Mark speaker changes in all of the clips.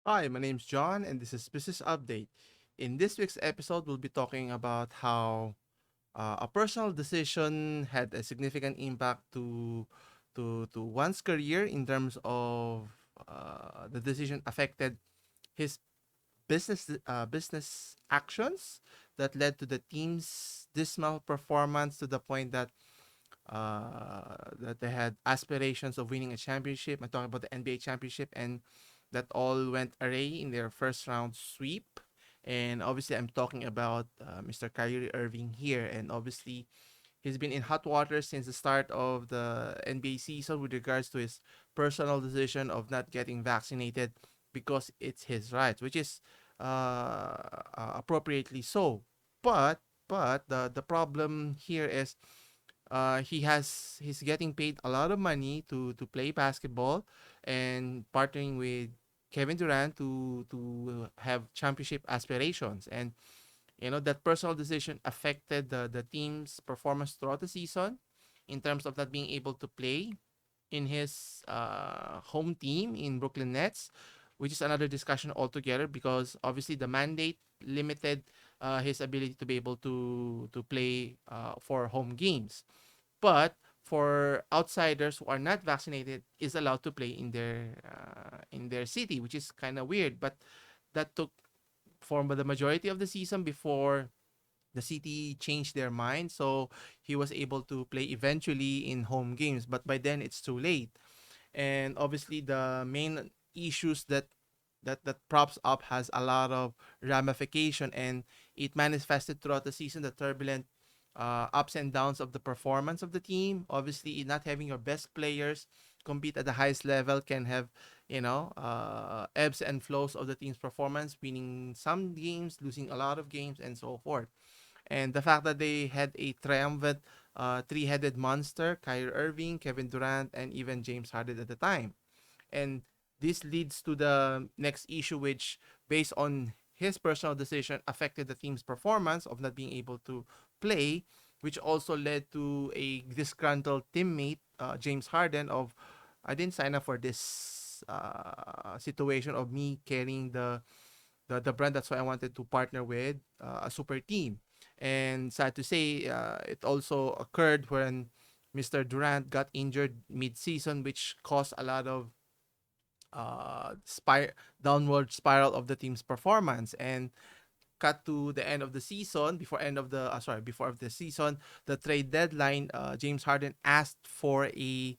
Speaker 1: Hi, my name's John, and this is Business Update. In this week's episode, we'll be talking about how a personal decision had a significant impact to one's career in terms of the decision affected his business actions that led to the team's dismal performance to the point that they had aspirations of winning a championship. I'm talking about the NBA championship, and that all went array in their first round sweep. And obviously, I'm talking about Mr. Kyrie Irving here. And obviously, he's been in hot water since the start of the NBA season with regards to his personal decision of not getting vaccinated because it's his right, which is appropriately so. But the problem here is he's getting paid a lot of money to play basketball and partnering with Kevin Durant to have championship aspirations. And that personal decision affected the team's performance throughout the season in terms of not being able to play in his home team in Brooklyn Nets, which is another discussion altogether because obviously the mandate limited his ability to be able to play for home games, but for outsiders who are not vaccinated is allowed to play in their city, which is kind of weird. But that took for the majority of the season before the city changed their mind. So he was able to play eventually in home games, but by then it's too late. And obviously the main issues that props up has a lot of ramification, and it manifested throughout the season, the turbulent ups and downs of the performance of the team. Obviously, not having your best players compete at the highest level can have ebbs and flows of the team's performance, winning some games, losing a lot of games, and so forth. And the fact that they had a triumvirate three-headed monster, Kyrie Irving, Kevin Durant, and even James Harden at the time. And this leads to the next issue, which, based on his personal decision, affected the team's performance of not being able to play, which also led to a disgruntled teammate, James Harden, of I didn't sign up for this situation of me carrying the brand. That's why I wanted to partner with a super team. And sad to say, it also occurred when Mr. Durant got injured mid-season, which caused a lot of downward spiral of the team's performance. And cut to the end of the season, before of the season, the trade deadline, James Harden asked for a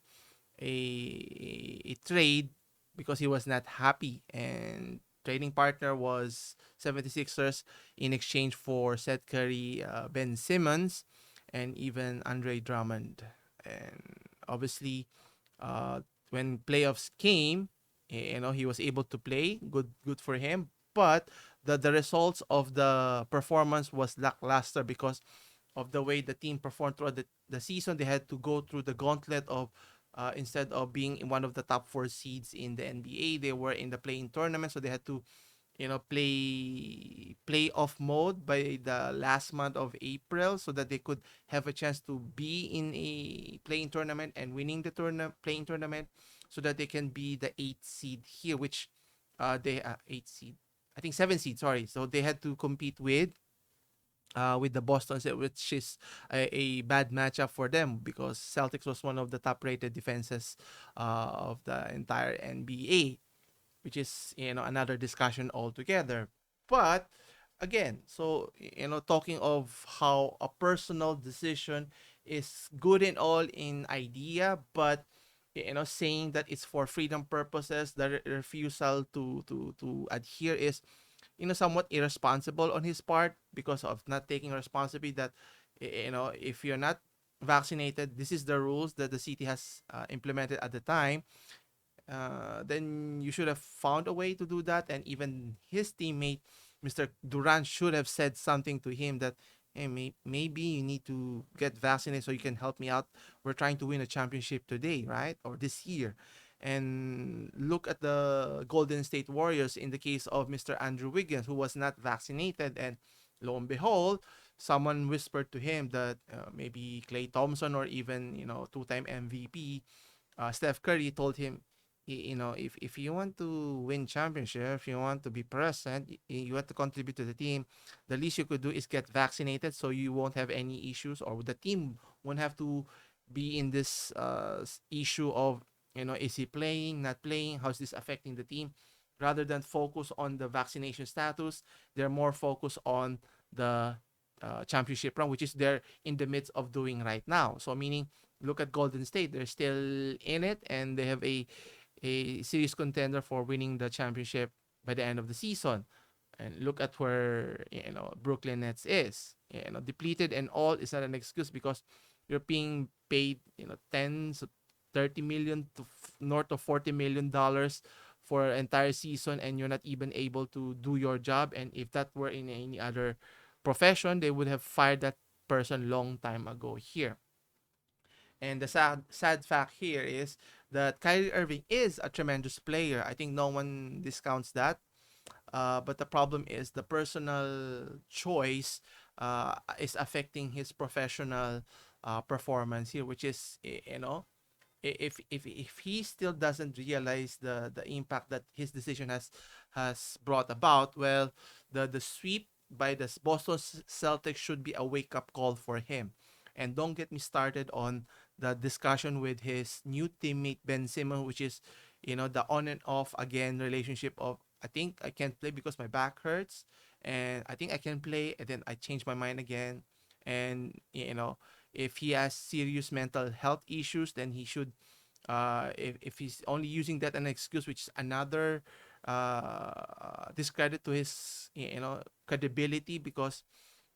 Speaker 1: trade because he was not happy, and trading partner was 76ers in exchange for Seth Curry, Ben Simmons, and even Andre Drummond. And obviously, uh, when playoffs came, he was able to play. Good for him. But the results of the performance was lackluster because of the way the team performed throughout the season. They had to go through the gauntlet of instead of being in one of the top four seeds in the NBA, they were in the playing tournament, so they had to play playoff mode by the last month of April so that they could have a chance to be in a playing tournament and winning the playing tournament so that they can be the eighth seed here, which they eighth seed, I think seven seed. Sorry, so they had to compete with the Boston, which is a bad matchup for them because Celtics was one of the top-rated defenses of the entire NBA, which is another discussion altogether. But again, so talking of how a personal decision is good and all in idea, but saying that it's for freedom purposes, the refusal to adhere is somewhat irresponsible on his part because of not taking responsibility that if you're not vaccinated, this is the rules that the city has implemented at the time. Then you should have found a way to do that. And even his teammate, Mr. Durant, should have said something to him that, hey, maybe you need to get vaccinated so you can help me out. We're trying to win a championship today, right? Or this year. And look at the Golden State Warriors in the case of Mr. Andrew Wiggins, who was not vaccinated. And lo and behold, someone whispered to him that maybe Clay Thompson or even, two-time MVP Steph Curry told him, if you want to win championship, if you want to be present, you want to contribute to the team, the least you could do is get vaccinated so you won't have any issues, or the team won't have to be in this issue of, is he playing, not playing, how's this affecting the team, rather than focus on the vaccination status. They're more focused on the championship run, which is they're in the midst of doing right now. So meaning, look at Golden State, they're still in it, and they have a serious contender for winning the championship by the end of the season. And look at where, Brooklyn Nets is. Depleted and all is not an excuse, because you're being paid, tens, 30 million to north of $40 million for an entire season, and you're not even able to do your job. And if that were in any other profession, they would have fired that person long time ago here. And the sad fact here is that Kyrie Irving is a tremendous player. I think no one discounts that. But the problem is the personal choice is affecting his professional performance here, which is, if he still doesn't realize the impact that his decision has brought about, well, the sweep by the Boston Celtics should be a wake up call for him. And don't get me started on the discussion with his new teammate Ben Simmons, which is, the on and off again relationship of, I think I can't play because my back hurts, and I think I can play, and then I change my mind again. And if he has serious mental health issues, then he should, if he's only using that an excuse, which is another discredit to his, credibility, because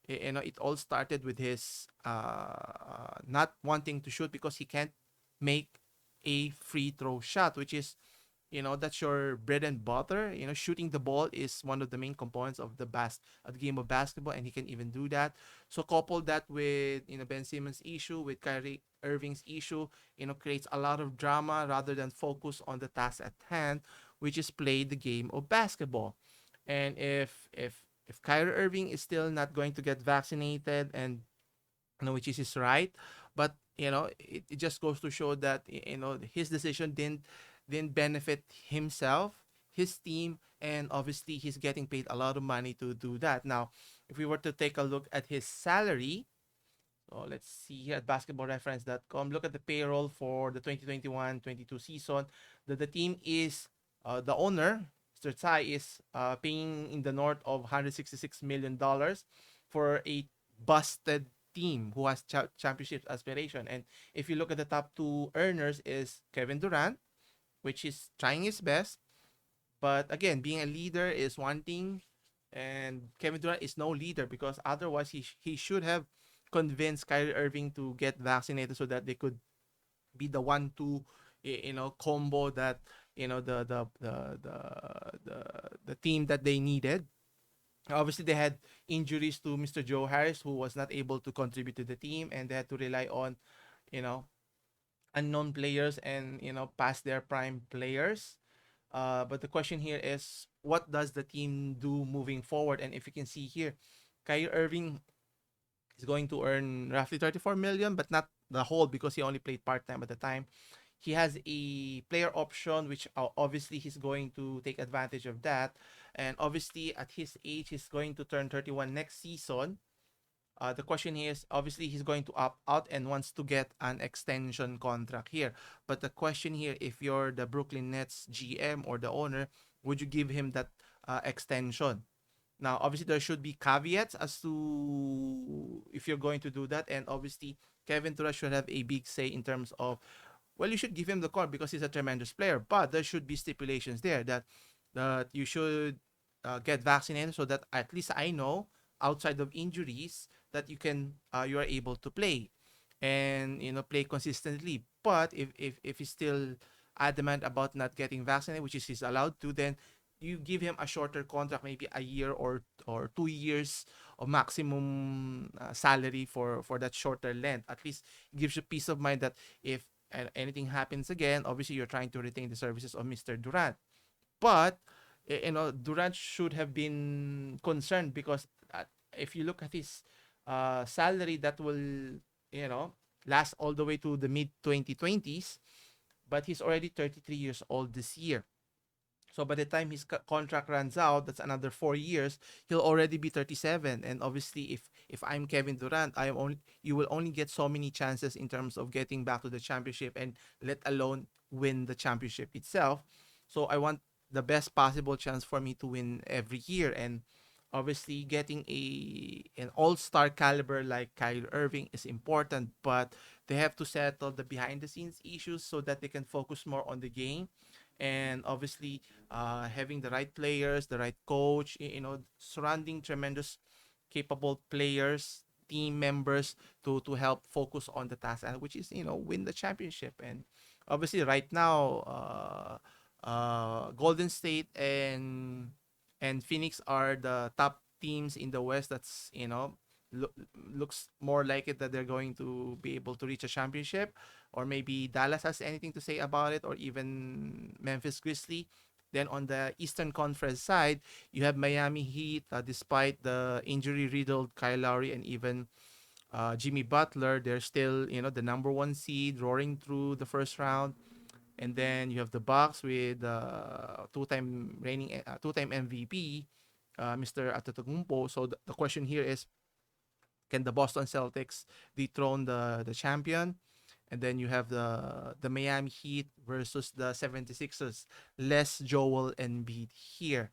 Speaker 1: it all started with his not wanting to shoot because he can't make a free throw shot, which is, that's your bread and butter. Shooting the ball is one of the main components of the game of basketball, and he can even do that. So couple that with, Ben Simmons' issue, with Kyrie Irving's issue, creates a lot of drama rather than focus on the task at hand, which is play the game of basketball. And if Kyrie Irving is still not going to get vaccinated, and which is his right, but it just goes to show that, his decision didn't benefit himself, his team, and obviously he's getting paid a lot of money to do that. Now, if we were to take a look at his salary, so let's see here at basketballreference.com. Look at the payroll for the 2021-22 season. The team is, the owner, Mr. Tsai, is paying in the north of $166 million for a busted team who has championship aspiration. And if you look at the top two earners, is Kevin Durant, which is trying his best, but again, being a leader is one thing, and Kevin Durant is no leader, because otherwise he should have convinced Kyrie Irving to get vaccinated so that they could be the 1-2, combo, that, the team that they needed. Obviously, they had injuries to Mr. Joe Harris, who was not able to contribute to the team, and they had to rely on, you know unknown players, and past their prime players. But the question here is, what does the team do moving forward? And if you can see here, Kyrie Irving is going to earn roughly 34 million, but not the whole, because he only played part time at the time. He has a player option, which obviously he's going to take advantage of that. And obviously, at his age, he's going to turn 31 next season. The question here is, obviously he's going to opt out and wants to get an extension contract here. But the question here, if you're the Brooklyn Nets GM or the owner, would you give him that extension? Now, obviously, there should be caveats as to if you're going to do that. And obviously, Kevin Durant should have a big say in terms of, well, you should give him the call because he's a tremendous player. But there should be stipulations there that you should get vaccinated, so that at least I know, outside of injuries, that you are able to play, and play consistently. But if he's still adamant about not getting vaccinated, which is he's allowed to, then you give him a shorter contract, maybe a year or 2 years of maximum salary for that shorter length. At least it gives you peace of mind that if anything happens again, obviously you're trying to retain the services of Mr. Durant. But Durant should have been concerned, because if you look at his salary, that will, last all the way to the mid 2020s. but he's already 33 years old this year. So by the time his contract runs out, that's another 4 years. He'll already be 37. And obviously, if I'm Kevin Durant, I am only you will only get so many chances in terms of getting back to the championship, and let alone win the championship itself. So I want the best possible chance for me to win every year. And obviously, getting a an all-star caliber like Kyrie Irving is important, but they have to settle the behind the scenes issues so that they can focus more on the game. And obviously, having the right players, the right coach, surrounding tremendous, capable players, team members to help focus on the task, and which is win the championship. And obviously, right now, Golden State and Phoenix are the top teams in the West. That's looks more like it that they're going to be able to reach a championship, or maybe Dallas has anything to say about it, or even Memphis Grizzly. Then on the Eastern Conference side, you have Miami Heat. Despite the injury-riddled Kyle Lowry and even Jimmy Butler, they're still the number one seed, roaring through the first round. And then you have the Bucks with two-time MVP, Mr. Antetokounmpo. So the question here is, can the Boston Celtics dethrone the champion? And then you have the Miami Heat versus the 76ers. Less Joel Embiid here.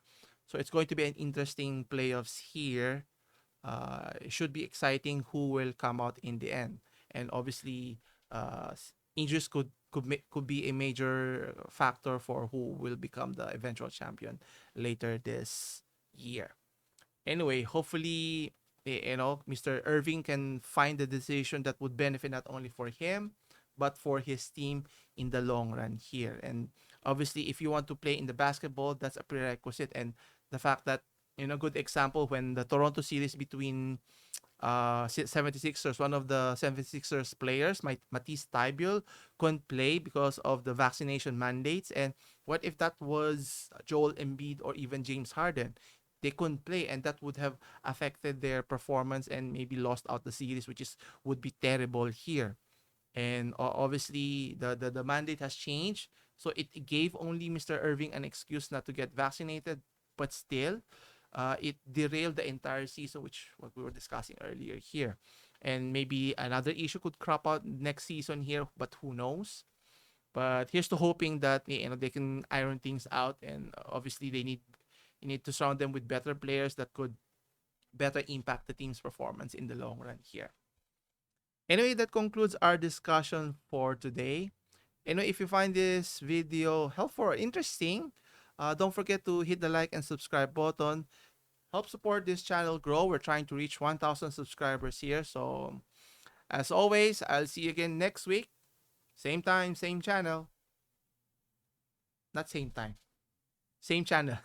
Speaker 1: So it's going to be an interesting playoffs here. It should be exciting who will come out in the end. And obviously, injuries could be a major factor for who will become the eventual champion later this year. Anyway, hopefully, Mr. Irving can find the decision that would benefit not only for him, but for his team in the long run here. And obviously, if you want to play in the basketball, that's a prerequisite. And the fact that, good example, when the Toronto series between 76ers, one of the 76ers players, Matisse Thybulle, couldn't play because of the vaccination mandates. And what if that was Joel Embiid or even James Harden? They couldn't play, and that would have affected their performance and maybe lost out the series, which is would be terrible here. And obviously, the mandate has changed, so it gave only Mr. Irving an excuse not to get vaccinated, but still, it derailed the entire season, which what we were discussing earlier here. And maybe another issue could crop out next season here, but who knows? But here's to hoping that they can iron things out, and obviously you need to surround them with better players that could better impact the team's performance in the long run here. Anyway, that concludes our discussion for today. Anyway, if you find this video helpful or interesting, don't forget to hit the like and subscribe button. Help support this channel grow. We're trying to reach 1,000 subscribers here. So, as always, I'll see you again next week. Same time, same channel. Not same time, same channel.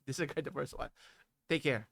Speaker 1: Disregard the first one. Take care.